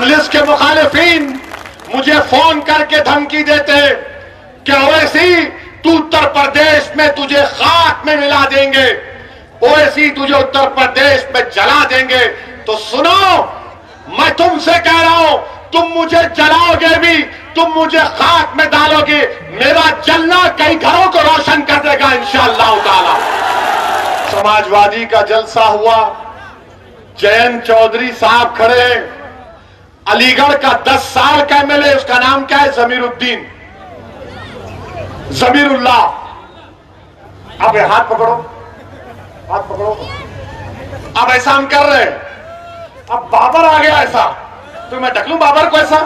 मंजलिस के मुखालिफिन मुझे फोन करके धमकी देते कि ओवैसी तू उत्तर प्रदेश में तुझे खाक में मिला देंगे, ओवैसी तुझे उत्तर प्रदेश में जला देंगे। तो सुनो, मैं तुमसे कह रहा हूं, तुम मुझे जलाओगे भी, तुम मुझे खाक में डालोगे, मेरा जलना कई घरों को रोशन कर देगा इंशाअल्लाह ताला। समाजवादी का जलसा हुआ, जयंत चौधरी साहब खड़े हैं, अलीगढ़ का 10 साल का एमएलए, उसका नाम क्या है? जमीरुद्दीन, जमीरुल्लाह। अब हाथ पकड़ो, हाथ पकड़ो। अब ऐसा हम कर रहे हैं, अब बाबर आ गया ऐसा, तो मैं ढकलूं बाबर को ऐसा?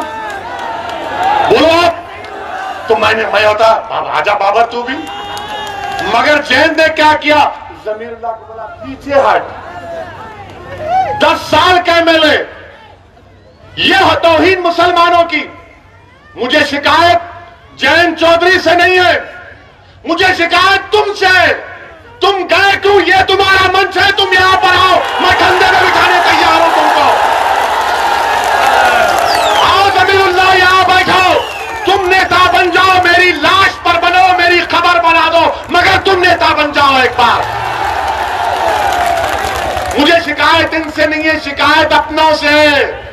बोलो आप, तो मैं होता आजा बाबर तू भी। मगर जयंत ने क्या किया? जमीरुल्लाह को बोला पीछे हट। 10 साल का एमएलए, यह तौहीन मुसलमानों की। मुझे शिकायत जयंत चौधरी से नहीं है, मुझे शिकायत तुमसे है। तुम गए क्यों? यह तुम्हारा मंच है, तुम यहां पर आओ, मैं कंधे में बिठाने तैयार हूं तुमको। आओ जमीरुल्लाह, यहां बैठो, तुम नेता बन जाओ, मेरी लाश पर बनो, मेरी खबर बना दो, मगर तुम नेता बन जाओ एक बार। मुझे शिकायत इनसे नहीं है, शिकायत अपनों से है।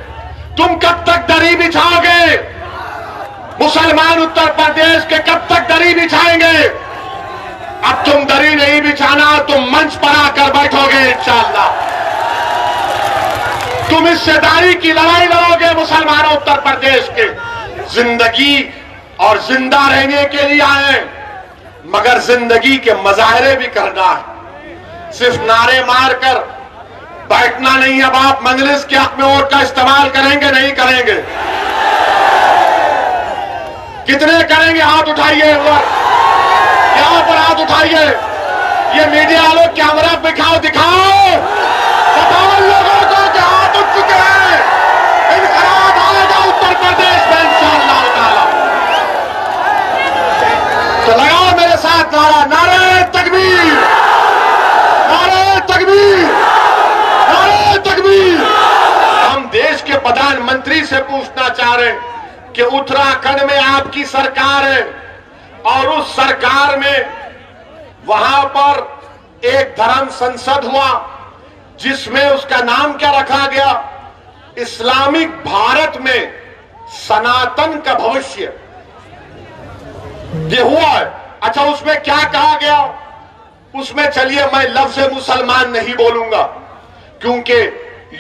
तुम कब तक दरी बिछाओगे? मुसलमान उत्तर प्रदेश के कब तक दरी बिछाएंगे? अब तुम दरी नहीं बिछाना, तुम मंच पर आकर बैठोगे इंशाअल्लाह। तुम हिस्सेदारी की लड़ाई लड़ोगे मुसलमानों उत्तर प्रदेश के। जिंदगी और जिंदा रहने के लिए आए, मगर जिंदगी के मजाहरे भी करना है, सिर्फ नारे मारकर बैठना नहीं। अब आप मंजलिस के हक में वोट का इस्तेमाल करेंगे नहीं करेंगे? कितने करेंगे? हाथ उठाइए, यहां पर हाथ उठाइए। ये मीडिया वालों कैमरा दिखाओ, दिखाओ, बताओ लोगों को कि हाथ उठ चुके हैं। इनकलाब आएगा उत्तर प्रदेश में इंशाअल्लाह ताला। तो लगाओ मेरे साथ नारा, नारे तकबीर, नारे तकबीर, नारे तकबीर। हम देश के प्रधानमंत्री से पूछना चाह रहे हैं कि उत्तराखंड में आपकी सरकार है, और उस सरकार में वहां पर एक धर्म संसद हुआ जिसमें उसका नाम क्या रखा गया? इस्लामिक भारत में सनातन का भविष्य। ये हुआ है। अच्छा, उसमें क्या कहा गया? उसमें चलिए मैं लफ्ज़ मुसलमान नहीं बोलूंगा, क्योंकि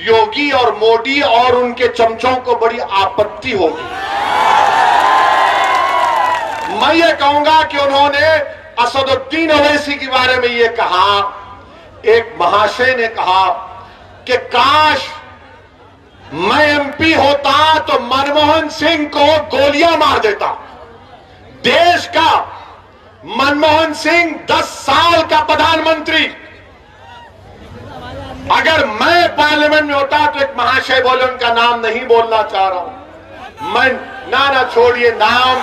योगी और मोदी और उनके चमचों को बड़ी आपत्ति होगी। मैं ये कहूंगा कि उन्होंने असदुद्दीन ओवैसी के बारे में ये कहा, एक महाशय ने कहा कि काश मैं एमपी होता तो मनमोहन सिंह को गोलियां मार देता। देश का मनमोहन सिंह 10 साल का प्रधानमंत्री, अगर मैं पार्लियामेंट में होता तो एक महाशय बोले, उनका नाम नहीं बोलना चाह रहा हूं मैं, ना छोड़िए, नाम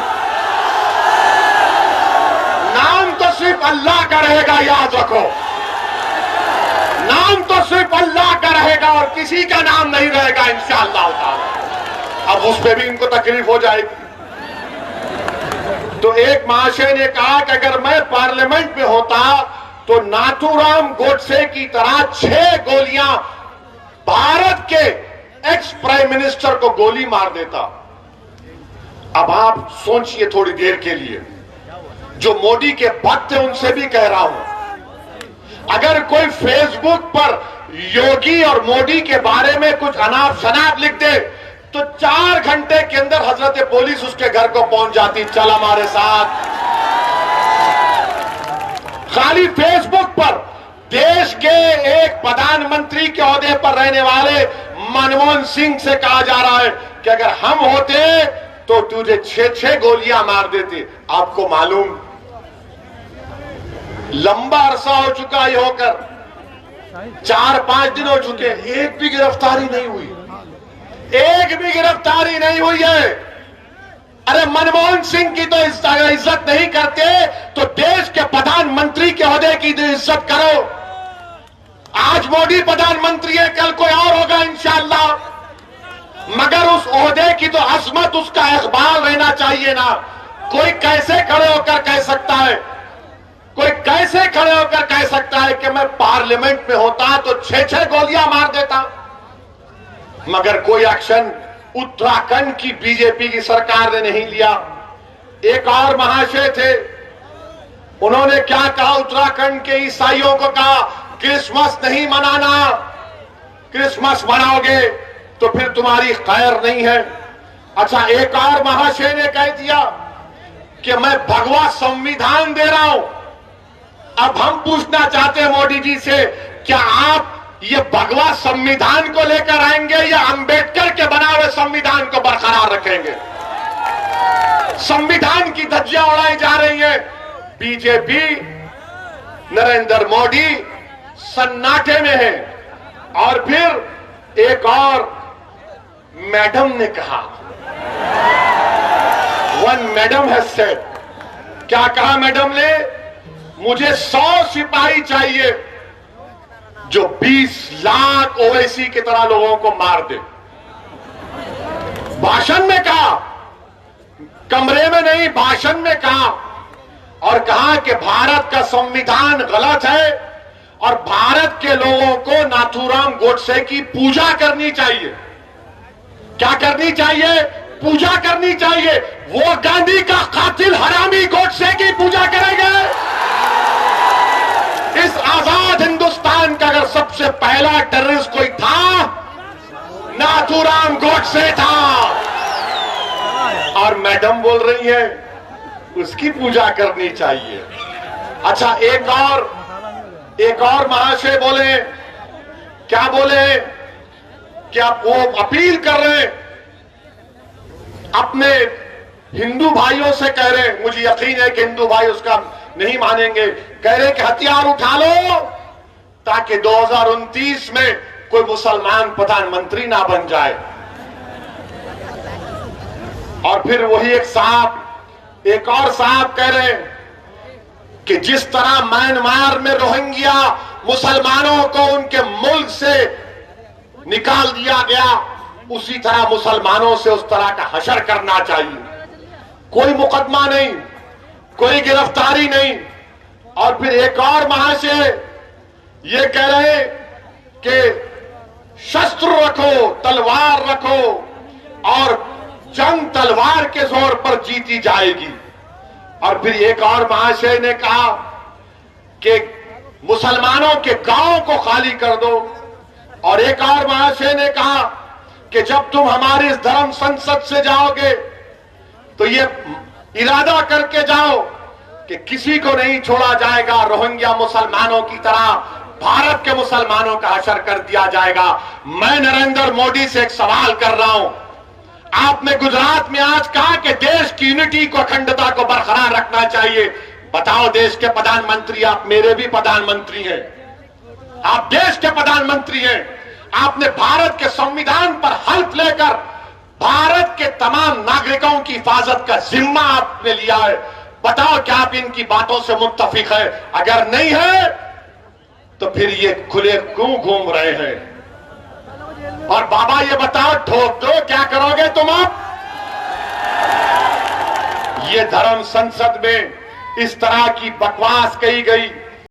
तो सिर्फ अल्लाह का रहेगा, याद रखो। नाम तो सिर्फ अल्लाह का रहेगा और किसी का नाम नहीं रहेगा इंशाअल्लाह ताला। अब उस पर भी इनको तकलीफ हो जाएगी। तो एक महाशय ने कहा कि अगर मैं पार्लियामेंट में होता तो नाथूराम गोडसे की तरह 6 गोलियां भारत के एक्स प्राइम मिनिस्टर को गोली मार देता। अब आप सोचिए थोड़ी देर के लिए, जो मोदी के भक्त हैं उनसे भी कह रहा हूं, अगर कोई फेसबुक पर योगी और मोदी के बारे में कुछ अनाप शनाप लिख दे तो 4 घंटे के अंदर हजरत पुलिस उसके घर को पहुंच जाती, चल हमारे साथ। खाली फेसबुक पर देश के एक प्रधानमंत्री के ओहदे पर रहने वाले मनमोहन सिंह से कहा जा रहा है कि अगर हम होते तो तुझे 6 गोलियां मार देते। आपको मालूम, लंबा अरसा हो चुका ये होकर, 4-5 दिन हो चुके, एक भी गिरफ्तारी नहीं हुई, एक भी गिरफ्तारी नहीं हुई है। अरे मनमोहन सिंह की तो इज्जत नहीं करते तो देश के प्रधानमंत्री के ओहदे की तो इज्जत करो। आज मोदी प्रधानमंत्री है, कल कोई और होगा इंशाअल्लाह। मगर उस ओहदे की तो अजमत, उसका इकबाल रहना चाहिए ना। कोई कैसे खड़े होकर कह सकता है, कोई कैसे खड़े होकर कह सकता है कि मैं पार्लियामेंट में होता तो 6-6 गोलियां मार देता। मगर कोई एक्शन उत्तराखंड की बीजेपी की सरकार ने नहीं लिया। एक और महाशय थे, उन्होंने क्या कहा, उत्तराखंड के ईसाइयों को कहा क्रिसमस नहीं मनाना, क्रिसमस मनाओगे तो फिर तुम्हारी खैर नहीं है। अच्छा, एक और महाशय ने कह दिया कि मैं भगवा संविधान दे रहा हूं। अब हम पूछना चाहते हैं मोदी जी से, क्या आप ये भगवा संविधान को लेकर आएंगे या अंबेडकर के बना हुए संविधान को बरकरार रखेंगे? संविधान की धज्जियां उड़ाई जा रही है। बीजेपी, नरेंद्र मोदी सन्नाटे में है। और फिर एक और मैडम ने कहा, वन मैडम हैज सेड, क्या कहा मैडम ने, मुझे 100 सिपाही चाहिए जो 20 लाख ओवैसी की तरह लोगों को मार दे। भाषण में कहा, कमरे में नहीं, भाषण में कहा। और कहा कि भारत का संविधान गलत है और भारत के लोगों को नाथूराम गोडसे की पूजा करनी चाहिए। क्या करनी चाहिए? पूजा करनी चाहिए। वो गांधी का कातिल हरामी गोडसे की पूजा करेंगे। इस आजाद हिंदुस्तान का अगर सबसे पहला टेररिस्ट कोई था, नाथूराम गोडसे था। और मैडम बोल रही है उसकी पूजा करनी चाहिए। अच्छा, एक और महाशय बोले, क्या बोले, क्या वो अपील कर रहे हैं, अपने हिंदू भाइयों से कह रहे हैं, मुझे यकीन है कि हिंदू भाई उसका नहीं मानेंगे, कह रहे कि हथियार उठा लो ताकि 2029 में कोई मुसलमान प्रधानमंत्री ना बन जाए। और फिर वही एक और साहब कह रहे हैं कि जिस तरह म्यांमार में रोहिंग्या मुसलमानों को उनके मुल्क से निकाल दिया गया, उसी तरह मुसलमानों से उस तरह का हशर करना चाहिए। कोई मुकदमा नहीं, कोई गिरफ्तारी नहीं। और फिर एक और महाशय ये कह रहे कि शस्त्र रखो, तलवार रखो और जंग तलवार के जोर पर जीती जाएगी। और फिर एक और महाशय ने कहा कि मुसलमानों के गांवों को खाली कर दो। और एक और महाशय ने कहा कि जब तुम हमारी इस धर्म संसद से जाओगे तो ये इरादा करके जाओ कि किसी को नहीं छोड़ा जाएगा, रोहिंग्या मुसलमानों की तरह भारत के मुसलमानों का हशर कर दिया जाएगा। मैं नरेंद्र मोदी से एक सवाल कर रहा हूं, आपने गुजरात में आज कहा कि देश की यूनिटी को, अखंडता को बरकरार रखना चाहिए। बताओ, देश के प्रधानमंत्री, आप मेरे भी प्रधानमंत्री हैं, आप देश के प्रधानमंत्री हैं, आपने भारत के संविधान पर हल्फ लेकर भारत के तमाम नागरिकों की हिफाजत का जिम्मा आपने लिया है। बताओ, क्या आप इनकी बातों से मुत्तफिक है? अगर नहीं है तो फिर ये खुले क्यों घूम रहे हैं? और बाबा ये बताओ, ठोक दो, क्या करोगे तुम अब? ये धर्म संसद में इस तरह की बकवास कही गई,